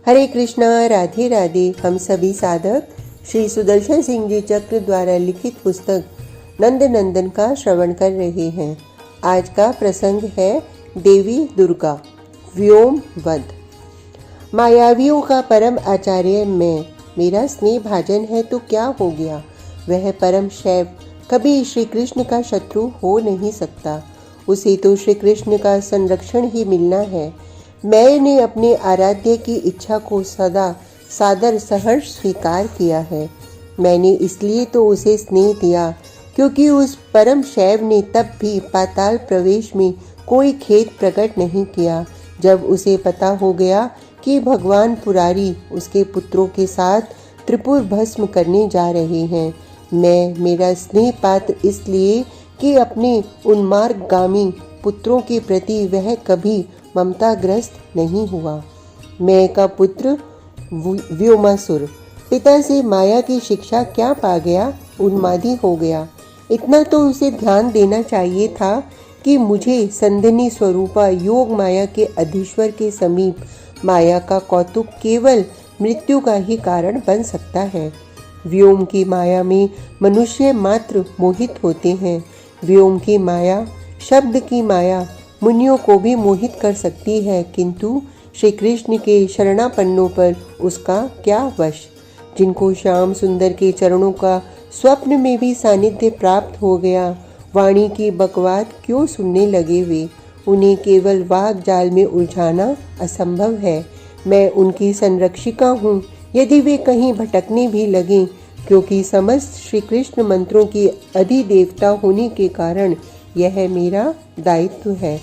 हरे कृष्णा, राधे राधे। हम सभी साधक श्री सुदर्शन सिंह जी चक्र द्वारा लिखित पुस्तक नंद नंदन का श्रवण कर रहे हैं। आज का प्रसंग है देवी दुर्गा व्योम वध। मायावियों का परम आचार्य मैं, मेरा स्नेह भाजन है तो क्या हो गया। वह परम शैव कभी श्री कृष्ण का शत्रु हो नहीं सकता। उसे तो श्री कृष्ण का संरक्षण ही मिलना है। मैंने अपने आराध्य की इच्छा को सदा सादर सहर्ष स्वीकार किया है। मैंने इसलिए तो उसे स्नेह दिया क्योंकि उस परम शैव ने तब भी पाताल प्रवेश में कोई खेद प्रकट नहीं किया। जब उसे पता हो गया कि भगवान पुरारी उसके पुत्रों के साथ त्रिपुर भस्म करने जा रहे हैं, मैं मेरा स्नेह पात्र इसलिए कि अपने उन्मार्गगामी पुत्रों के प्रति वह कभी ममताग्रस्त नहीं हुआ। मैं का पुत्र व्योमासुर पिता से माया की शिक्षा क्या पा गया, उन्मादी हो गया। इतना तो उसे ध्यान देना चाहिए था कि मुझे संधिनी स्वरूपा योग माया के अधीश्वर के समीप माया का कौतुक केवल मृत्यु का ही कारण बन सकता है। व्योम की माया में मनुष्य मात्र मोहित होते हैं। व्योम की माया, शब्द की माया मुनियों को भी मोहित कर सकती है, किंतु श्री कृष्ण के शरणापन्नों पर उसका क्या वश। जिनको श्याम सुंदर के चरणों का स्वप्न में भी सानिध्य प्राप्त हो गया, वाणी की बकवाद क्यों सुनने लगे वे। उन्हें केवल वाग जाल में उलझाना असंभव है। मैं उनकी संरक्षिका हूँ यदि वे कहीं भटकने भी लगें, क्योंकि समस्त श्री कृष्ण मंत्रों की अधिदेवता होने के कारण यह मेरा दायित्व है।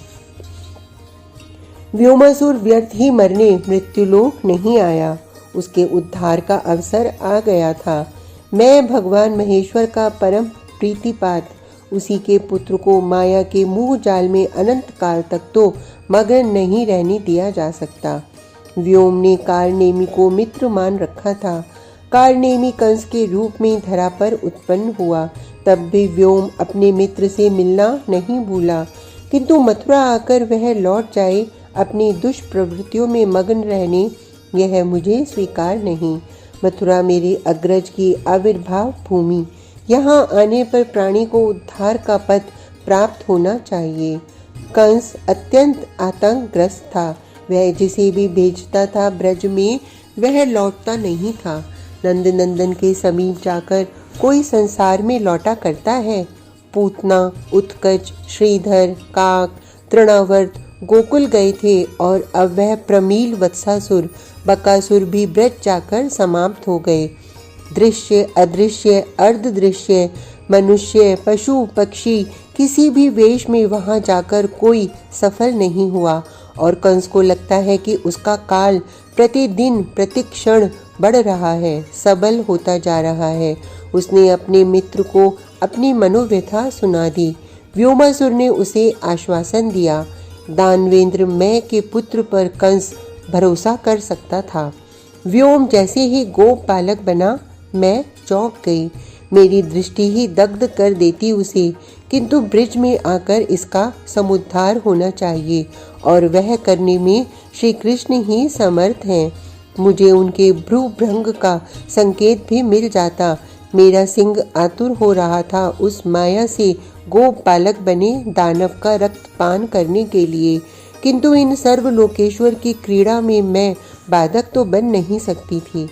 व्योमासुर व्यर्थ ही मरने मृत्युलोक नहीं आया, उसके उद्धार का अवसर आ गया था। मैं भगवान महेश्वर का परम प्रीतिपात, उसी के पुत्र को माया के मुंह जाल में अनंत काल तक तो मगन नहीं रहने दिया जा सकता। व्योम ने कारनेमी को मित्र मान रखा था। कारनेमी कंस के रूप में धरा पर उत्पन्न हुआ, तब भी व्योम अपने मित्र से मिलना नहीं भूला। किंतु मथुरा आकर वह लौट जाए अपनी दुष्प्रवृत्तियों में मगन रहने, यह मुझे स्वीकार नहीं। मथुरा मेरे अग्रज की आविर्भाव भूमि, यहाँ आने पर प्राणी को उद्धार का पथ प्राप्त होना चाहिए। कंस अत्यंत आतंकग्रस्त था। वह जिसे भी भेजता था ब्रज में वह लौटता नहीं था। नंद नंदन के समीप जाकर कोई संसार में लौटा करता है। पूतना, उत्कच, श्रीधर, काक, तृणावर्त गोकुल गए थे और अब वह प्रमील, वत्सासुर, बकासुर भी ब्रज जाकर समाप्त हो गए। दृश्य, अदृश्य, अर्धदृश्य, मनुष्य, पशु, पक्षी किसी भी वेश में वहां जाकर कोई सफल नहीं हुआ और कंस को लगता है कि उसका काल प्रतिदिन प्रतिक्षण बढ़ रहा है, सबल होता जा रहा है। उसने अपने मित्र को अपनी मनोव्यथा सुना दी। व्योमासुर ने उसे आश्वासन दिया। दानवेंद्र मैं के पुत्र पर कंस भरोसा कर सकता था। व्योम जैसे ही गोप बालक बना, मैं चौंक गई। मेरी दृष्टि ही दग्ध कर देती उसे, किंतु ब्रिज में आकर इसका समुद्धार होना चाहिए और वह करने में श्री कृष्ण ही समर्थ हैं। मुझे उनके भ्रूभृंग का संकेत भी मिल जाता। मेरा सिंह आतुर हो रहा था उस माया से गोप बालक बने दानव का रक्त पान करने के लिए, किंतु इन सर्वलोकेश्वर की क्रीड़ा में मैं बाधक तो बन नहीं सकती थी।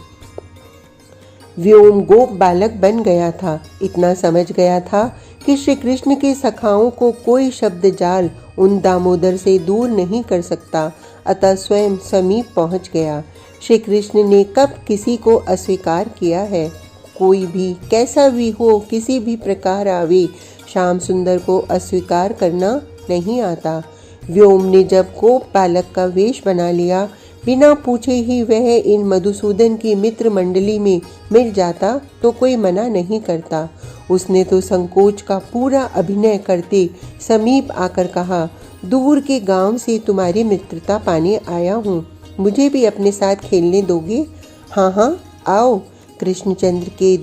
व्योम गोप बालक बन गया था। इतना समझ गया था कि श्री कृष्ण के सखाओं को कोई शब्द जाल उन दामोदर से दूर नहीं कर सकता, अतः स्वयं समीप पहुंच गया। श्री कृष्ण ने कब किसी को अस्वीकार किया है। कोई भी कैसा भी हो, किसी भी प्रकार आवे, श्याम सुंदर को अस्वीकार करना नहीं आता। व्योम ने जब गोप बालक का वेश बना लिया, बिना पूछे ही वह इन मधुसूदन की मित्र मंडली में मिल जाता तो कोई मना नहीं करता। उसने तो संकोच का पूरा अभिनय करते समीप आकर कहा, दूर के गांव से तुम्हारी मित्रता पाने आया हूँ, मुझे भी अपने साथ खेलने दोगे? हाँ हाँ आओ। कृष्णचंद्र के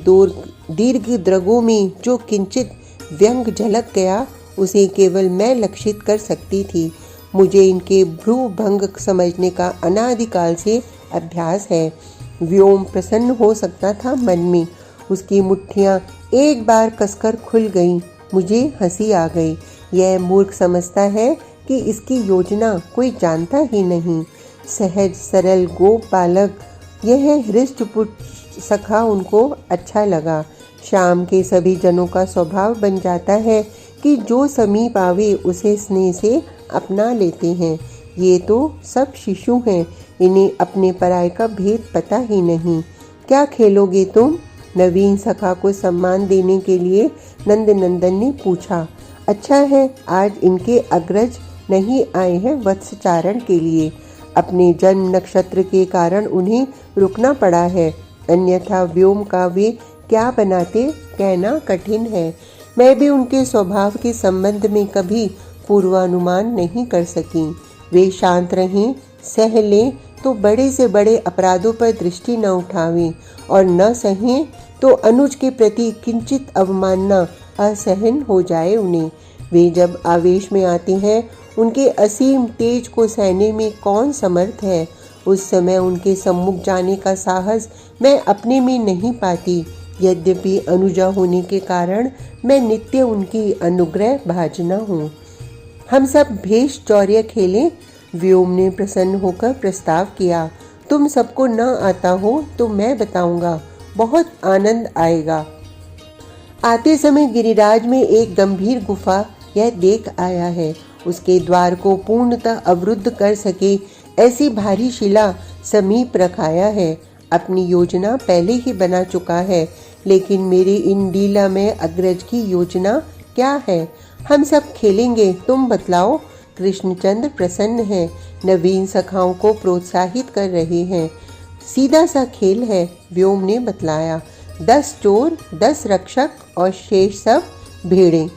दीर्घ द्रगों में जो किंचित व्यंग झलक गया, उसे केवल मैं लक्षित कर सकती थी। मुझे इनके भ्रूभंग समझने का अनादिकाल से अभ्यास है। व्योम प्रसन्न हो सकता था मन में। उसकी मुट्ठियाँ एक बार कसकर खुल गईं। मुझे हंसी आ गई। यह मूर्ख समझता है कि इसकी योजना कोई जानता ही नहीं। सहज सरल गोप बालक, यह हृष्टपुष्ट सखा उनको अच्छा लगा। शाम के सभी जनों का स्वभाव बन जाता है कि जो समीप आवे उसे स्नेह से अपना लेते हैं। ये तो सब शिशु हैं, इन्हें अपने पराये का भेद पता ही नहीं। क्या खेलोगे तुम? नवीन सखा को सम्मान देने के लिए नंद नंदन ने पूछा। अच्छा है, आज इनके अग्रज नहीं आए हैं वत्सचारण के लिए। अपने जन्म नक्षत्र के कारण उन्हें रुकना पड़ा है, अन्यथा व्योम का वे क्या बनाते कहना कठिन है। मैं भी उनके स्वभाव के संबंध में कभी पूर्वानुमान नहीं कर सकी। वे शांत रहें, सह लें तो बड़े से बड़े अपराधों पर दृष्टि न उठावें, और न सहें तो अनुज के प्रति किंचित अवमानना असहन हो जाए उन्हें। वे जब आवेश में आते हैं, उनके असीम तेज को सहने में कौन समर्थ है। उस समय उनके सम्मुख जाने का साहस मैं अपने में नहीं पाती। यद्यपि अनुजा होने के कारण मैं नित्य उनकी अनुग्रह भाजना हूँ। हम सब भेष चौर्य खेलें, व्योम ने प्रसन्न होकर प्रस्ताव किया। तुम सबको न आता हो तो मैं बताऊंगा, बहुत आनंद आएगा। आते समय गिरिराज में एक गंभीर गुफा यह देख आया है। उसके द्वार को पूर्णतः अवरुद्ध कर सके ऐसी भारी शिला समीप रखाया है। अपनी योजना पहले ही बना चुका है, लेकिन मेरे इन लीला में अग्रज की योजना क्या है? हम सब खेलेंगे, तुम बतलाओ। कृष्णचंद्र प्रसन्न है, नवीन सखाओं को प्रोत्साहित कर रहे हैं। सीधा सा खेल है, व्योम ने बतलाया। 10 चोर, 10 रक्षक और शेष सब भेड़ें।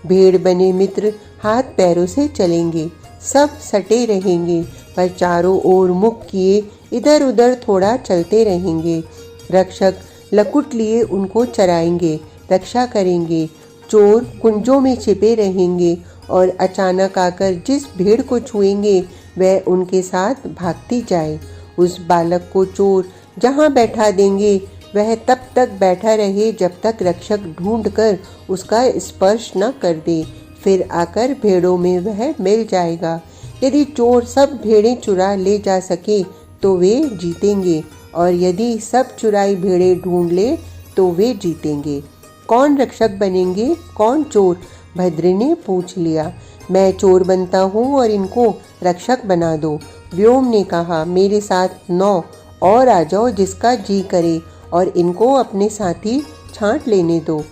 भेड़ बने मित्र हाथ पैरों से चलेंगे, सब सटे रहेंगे, पर चारों ओर मुख किए इधर उधर थोड़ा चलते रहेंगे। रक्षक लकुट लिए उनको चराएंगे, रक्षा करेंगे। चोर कुंजों में छिपे रहेंगे और अचानक आकर जिस भेड़ को छुएंगे वह उनके साथ भागती जाए। उस बालक को चोर जहाँ बैठा देंगे वह तब तक बैठा रहे जब तक रक्षक ढूंढकर उसका स्पर्श न कर दे, फिर आकर भेड़ों में वह मिल जाएगा। यदि चोर सब भेड़ें चुरा ले जा सके तो वे जीतेंगे, और यदि सब चुराई भेड़ें ढूंढ ले तो वे जीतेंगे। कौन रक्षक बनेंगे, कौन चोर? भद्री ने पूछ लिया। मैं चोर बनता हूँ और इनको रक्षक बना दो। व्योम ने कहा, मेरे साथ 9 और आ जाओ जिसका जी करे, और इनको अपने साथी छांट लेने दो।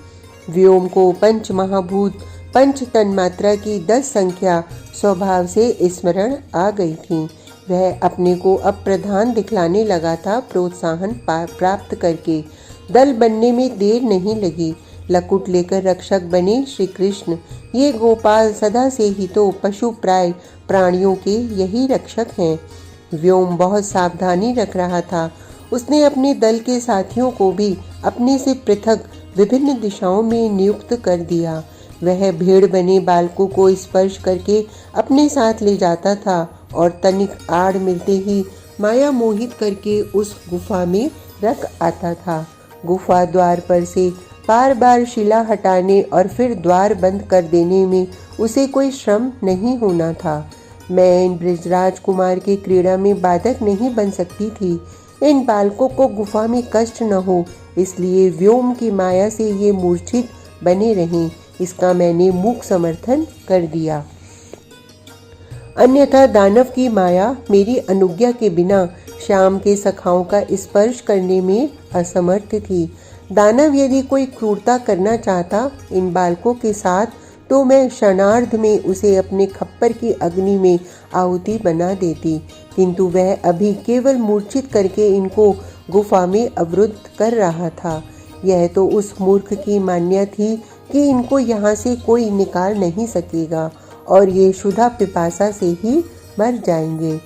व्योम को पंच महाभूत पंच तन्मात्रा की 10 संख्या स्वभाव से स्मरण आ गई थी। वह अपने को अब प्रधान दिखलाने लगा था। प्रोत्साहन प्राप्त करके दल बनने में देर नहीं लगी। लकुट लेकर रक्षक बने श्री कृष्ण। ये गोपाल सदा से ही तो पशु प्राय प्राणियों के यही रक्षक हैं। व्योम बहुत सावधानी रख रहा था। उसने अपने दल के साथियों को भी अपने से पृथक विभिन्न दिशाओं में नियुक्त कर दिया। वह भेड़ बने बालकों को स्पर्श करके अपने साथ ले जाता था और तनिक आड़ मिलते ही माया मोहित करके उस गुफा में रख आता था। गुफा द्वार पर से बार बार शिला हटाने और फिर द्वार बंद कर देने में उसे कोई श्रम नहीं होना था। मैं इन ब्रजराज कुमार के क्रीड़ा में बाधक नहीं बन सकती थी। इन बालकों को गुफा में कष्ट न हो, इसलिए व्योम की माया से ये मूर्छित बने रहें, इसका मैंने मूक समर्थन कर दिया। अन्यथा दानव की माया मेरी अनुज्ञा के बिना श्याम के सखाओं का स्पर्श करने में असमर्थ थी। दानव यदि कोई क्रूरता करना चाहता इन बालकों के साथ, तो मैं क्षणार्ध में उसे अपने खप्पर की अग्नि में आहुति बना देती, किंतु वह अभी केवल मूर्छित करके इनको गुफा में अवरुद्ध कर रहा था। यह तो उस मूर्ख की मान्या थी कि इनको यहाँ से कोई निकाल नहीं सकेगा और ये क्षुधा पिपासा से ही मर जाएंगे।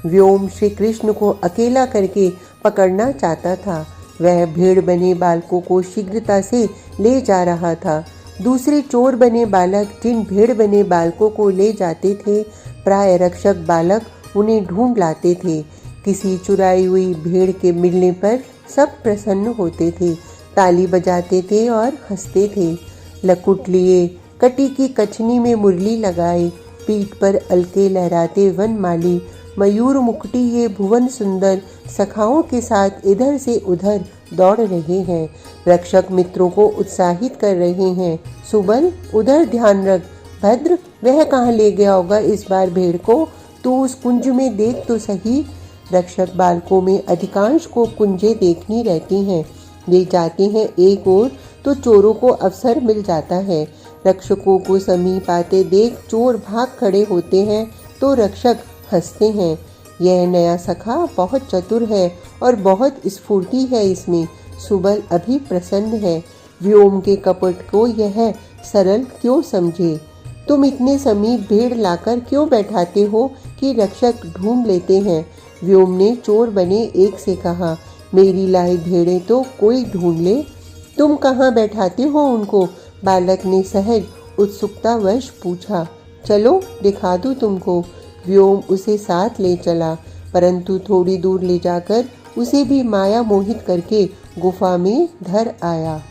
व्योम श्री कृष्ण को अकेला करके पकड़ना चाहता था। वह भेड़ बने बालकों को शीघ्रता से ले जा रहा था। दूसरे चोर बने बालक जिन भेड़ बने बालकों को ले जाते थे, प्राय रक्षक बालक उन्हें ढूंढ लाते थे। किसी चुराई हुई भेड़ के मिलने पर सब प्रसन्न होते थे, ताली बजाते थे और हंसते थे। लकुट लिए, कटी की कछनी में मुरली लगाए, पीठ पर अलके लहराते वनमाली, मयूर मुकुटी ये भुवन सुंदर सखाओं के साथ इधर से उधर दौड़ रहे हैं। रक्षक मित्रों को उत्साहित कर रहे हैं। सुबल, उधर ध्यान रख। भद्र, वह कहाँ ले गया होगा इस बार भेड़ को? तू उस कुंज में देख तो सही। रक्षक बालकों में अधिकांश को कुंजें देखनी रहती हैं। वे जाते हैं एक ओर तो चोरों को अवसर मिल जाता है। रक्षकों को समीप आते देख चोर भाग खड़े होते हैं तो रक्षक हंसते हैं। यह नया सखा बहुत चतुर है और बहुत स्फूर्ति है इसमें। सुबल अभी प्रसन्न है। व्योम के कपट को यह सरल क्यों समझे? तुम इतने समीप भेड़ लाकर क्यों बैठाते हो कि रक्षक ढूंढ लेते हैं? व्योम ने चोर बने एक से कहा। मेरी लाई भेड़ें तो कोई ढूंढ ले। तुम कहाँ बैठाते हो उनको? बालक ने सहज उत्सुकतावश पूछा। चलो दिखा दूँ तुमको। व्योम उसे साथ ले चला, परंतु थोड़ी दूर ले जाकर उसे भी माया मोहित करके गुफा में धर आया।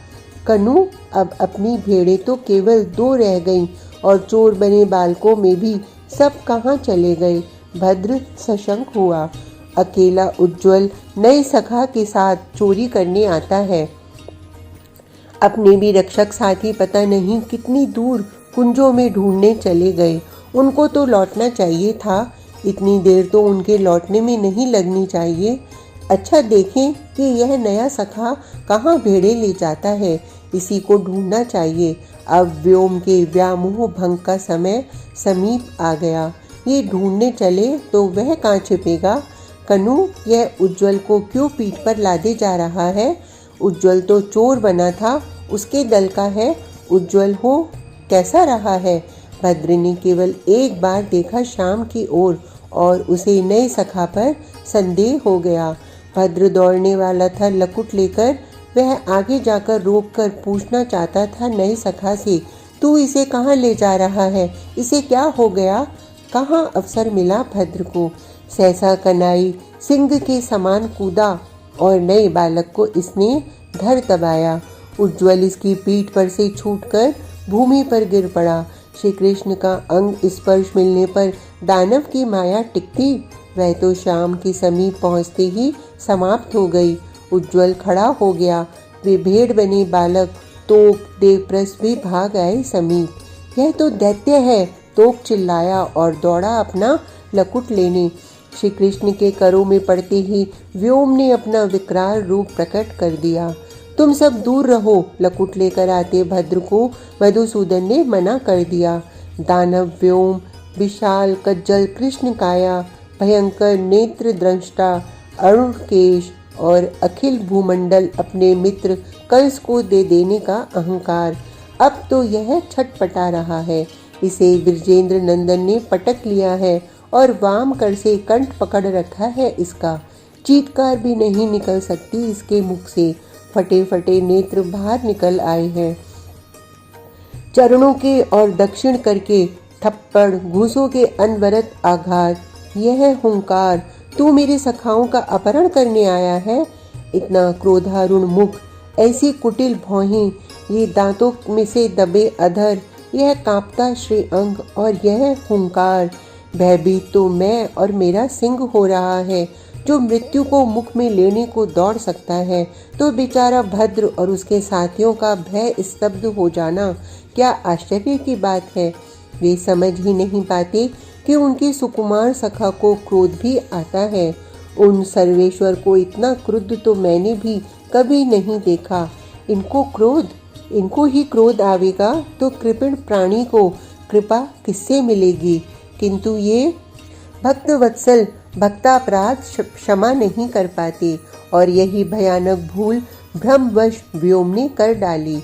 कन्हू, अब अपनी भेड़ें तो केवल 2 रह गईं और चोर बने बालकों में भी सब कहाँ चले गए? भद्र सशंक हुआ। अकेला उज्ज्वल नए सखा के साथ चोरी करने आता है। अपने भी रक्षक साथी पता नहीं कितनी दूर कुंजों में ढूंढने चले गए। उनको तो लौटना चाहिए था। इतनी देर तो उनके लौटने में नहीं लगनी चाहिए। अच्छा देखें कि यह नया सखा कहाँ भेड़े ले जाता है। इसी को ढूंढना चाहिए। अब व्योम के व्यामोह भंग का समय समीप आ गया। ये ढूंढने चले तो वह कहाँ छिपेगा? कन्हू, यह उज्ज्वल को क्यों पीठ पर लादे जा रहा है? उज्ज्वल तो चोर बना था, उसके दल का है। उज्ज्वल हो कैसा रहा है? भद्र ने केवल एक बार देखा शाम की ओर और उसे नए सखा पर संदेह हो गया। भद्र दौड़ने वाला था लकुट लेकर। वह आगे जाकर रोककर पूछना चाहता था नए सखा से, तू इसे कहाँ ले जा रहा है? इसे क्या हो गया? कहाँ अवसर मिला भद्र को। सहसा कनाई सिंह के समान कूदा और नए बालक को इसने धर दबाया। उज्ज्वल इसकी पीठ पर से छूटकर भूमि पर गिर पड़ा। श्री कृष्ण का अंग स्पर्श मिलने पर दानव की माया टिकती? वह तो शाम के समीप पहुंचते ही समाप्त हो गई। उज्ज्वल खड़ा हो गया। वे भेड़ बने बालक तोक देवप्रस भी भाग आए समीप। यह तो दैत्य है, तोक चिल्लाया और दौड़ा अपना लकुट लेने। श्री कृष्ण के करों में पड़ते ही व्योम ने अपना विकराल रूप प्रकट कर दिया। तुम सब दूर रहो। लकुट लेकर आते भद्र को मधुसूदन ने मना कर दिया। दानव व्योम, विशाल कज्जल कृष्ण काया, भयंकर नेत्र दृष्टा अरुण केश और अखिल भूमंडल अपने मित्र कंस को दे देने का अहंकार। अब तो यह छटपटा रहा है। इसे विरजेंद्र नंदन ने पटक लिया है और वाम कर से कंठ पकड़ रखा है इसका। चीत्कार भी नहीं निकल सकती इसके मुख से। फटे फटे नेत्र बाहर निकल आए हैं। चरणों के और दक्षिण करके थप्पड़, घूसों के अनवरत आघात। यह हुंकार, तू मेरे सखाओं का अपहरण करने आया है? इतना क्रोधारुण मुख, ऐसी कुटिल भौहें, ये दांतों में से दबे अधर, यह कांपता श्रीअंग और यह हुंकार। भयभीत तो मैं और मेरा सिंह हो रहा है जो मृत्यु को मुख में लेने को दौड़ सकता है, तो बेचारा भद्र और उसके साथियों का भय स्तब्ध हो जाना क्या आश्चर्य की बात है। वे समझ ही नहीं पाते कि उनके सुकुमार सखा को क्रोध भी आता है। उन सर्वेश्वर को इतना क्रुद्ध तो मैंने भी कभी नहीं देखा। इनको ही क्रोध आवेगा तो कृपण प्राणी को कृपा किससे मिलेगी? किंतु ये भक्त वत्सल भक्तापराध क्षमा नहीं कर पाते और यही भयानक भूल भ्रमवश व्योम ने कर डाली।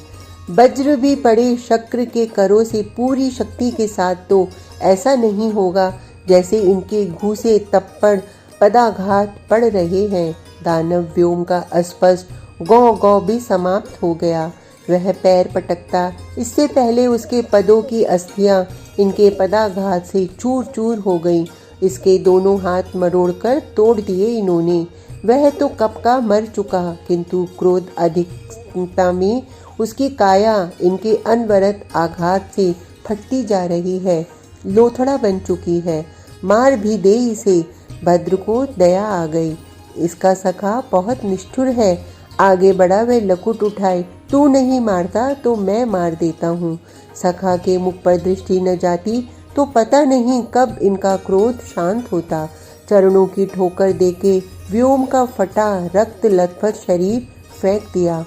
वज्र भी पड़े शक्र के करों से पूरी शक्ति के साथ तो ऐसा नहीं होगा जैसे इनके घूसे तप्पड़ पदाघात पड़ रहे हैं। दानव व्योम का अस्पष्ट गौ गौ भी समाप्त हो गया। वह पैर पटकता, इससे पहले उसके पदों की अस्थियां इनके पदाघात से चूर चूर हो गईं। इसके दोनों हाथ मरोड़कर तोड़ दिए इन्होंने। वह तो कब का मर चुका, किंतु क्रोध अधिकता में उसकी काया इनके अनवरत आघात से फटती जा रही है, लोथड़ा बन चुकी है। मार भी दे इसे। भद्र को दया आ गई। इसका सखा बहुत निष्ठुर है। आगे बढ़ा वह लकुट उठाए। तू नहीं मारता तो मैं मार देता हूँ। सखा के मुख पर दृष्टि न जाती तो पता नहीं कब इनका क्रोध शांत होता। चरणों की ठोकर देके व्योम का फटा रक्त लथपथ शरीर फेंक दिया।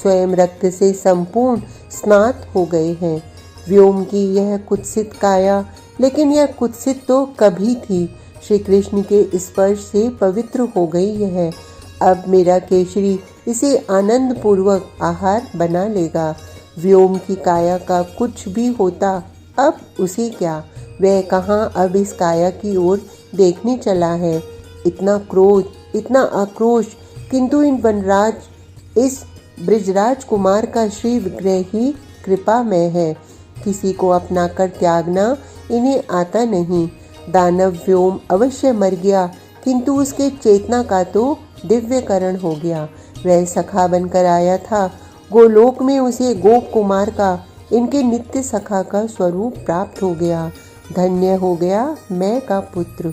स्वयं रक्त से संपूर्ण स्नात हो गए हैं। व्योम की यह कुत्सित काया, लेकिन यह कुत्सित तो कभी थी। श्री कृष्ण के स्पर्श से पवित्र हो गई यह। अब मेरा केशरी इसे आनंद पूर्वक आहार बना लेगा। व्योम की काया का कुछ भी होता अब उसे क्या, वह कहाँ अब इस काया की ओर देखने चला है। इतना क्रोध, इतना आक्रोश, किंतु इन वनराज, इस ब्रिजराज कुमार का श्री विग्रह ही कृपा में है। किसी को अपना कर त्यागना इन्हें आता नहीं। दानव व्योम अवश्य मर गया, किंतु उसके चेतना का तो दिव्यकरण हो गया। वह सखा बनकर आया था। गोलोक में उसे गोप कुमार का, इनके नित्य सखा का स्वरूप प्राप्त हो गया। धन्य हो गया मैं का पुत्र।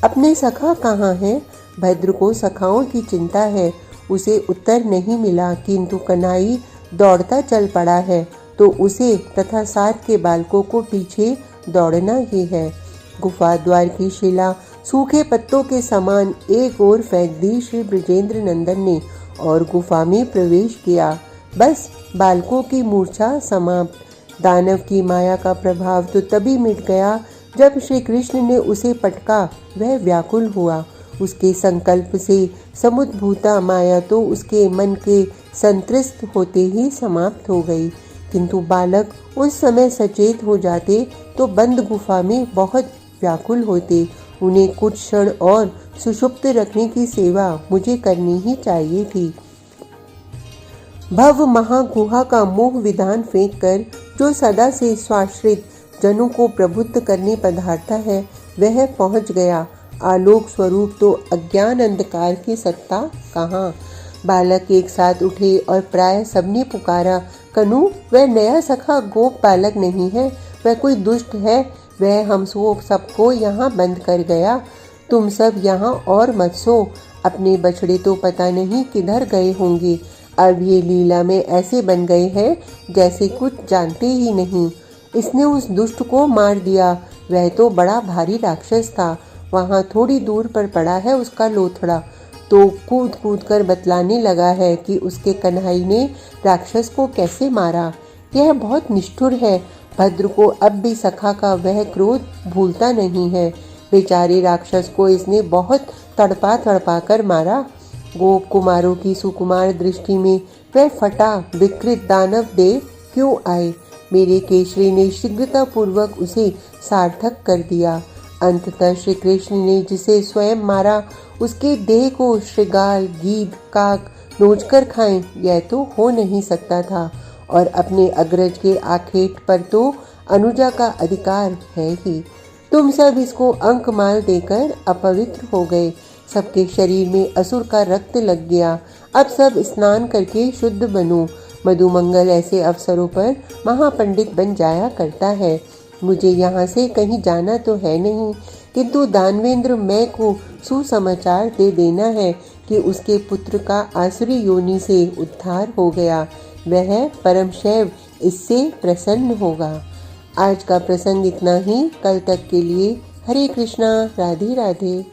अपने सखा कहाँ है? भद्र को सखाओं की चिंता है। उसे उत्तर नहीं मिला, किंतु कन्हई दौड़ता चल पड़ा है तो उसे तथा साथ के बालकों को पीछे दौड़ना ही है। गुफा द्वार की शिला सूखे पत्तों के समान एक ओर फेंक दी श्री ब्रजेंद्र नंदन ने और गुफा में प्रवेश किया। बस बालकों की मूर्छा समाप्त। दानव की माया का प्रभाव तो तभी मिट गया जब श्री कृष्ण ने उसे पटका। वह व्याकुल हुआ। उसके संकल्प से समुद्भूता माया तो उसके मन के संतृष्ट होते ही समाप्त हो गई, किंतु बालक उस समय सचेत हो जाते तो बंद गुफा में बहुत व्याकुल होते। उन्हें कुछ क्षण और सुषुप्त रखने की सेवा मुझे करनी ही चाहिए थी। भव महागुहा का मोह विधान फेंक कर जो सदा से स्वाश्रित जनों को प्रबुद्ध करने पधारता है, वह पहुंच गया। आलोक स्वरूप तो अज्ञान अंधकार की सत्ता कहाँ। बालक एक साथ उठे और प्राय सबने पुकारा, कनु वह नया सखा गोप बालक नहीं है, वह कोई दुष्ट है। वह हम सबको यहाँ बंद कर गया। तुम सब यहाँ और मत सो। अपने बछड़े तो पता नहीं किधर गए होंगे। अब ये लीला में ऐसे बन गए हैं जैसे कुछ जानते ही नहीं। इसने उस दुष्ट को मार दिया। वह तो बड़ा भारी राक्षस था। वहाँ थोड़ी दूर पर पड़ा है उसका लोथड़ा, तो कूद कूद कर बतलाने लगा है कि उसके कन्हई ने राक्षस को कैसे मारा। यह बहुत निष्ठुर है। भद्र को अब भी सखा का वह क्रोध भूलता नहीं है। बेचारे राक्षस को इसने बहुत तड़पा तड़पा कर मारा। गोप कुमारों की सुकुमार दृष्टि में वह फटा विकृत दानव देव क्यों आए। मेरे केशरी ने शीघ्रता पूर्वक उसे सार्थक कर दिया। अंततः श्री कृष्ण ने जिसे स्वयं मारा, उसके देह को श्रृगाल, गीद, काक नोच कर खाएं, यह तो हो नहीं सकता था। और अपने अग्रज के आखेट पर तो अनुजा का अधिकार है ही। तुम सब इसको अंकमाल देकर अपवित्र हो गए। सबके शरीर में असुर का रक्त लग गया। अब सब स्नान करके शुद्ध बनो। मधुमंगल ऐसे अवसरों पर महापंडित बन जाया करता है। मुझे यहाँ से कहीं जाना तो है नहीं, किंतु दानवेंद्र मैं को सुसमाचार दे देना है कि उसके पुत्र का आसुरी योनि से उद्धार हो गया। वह परम शैव इससे प्रसन्न होगा। आज का प्रसंग इतना ही। कल तक के लिए हरे कृष्णा, राधे राधे।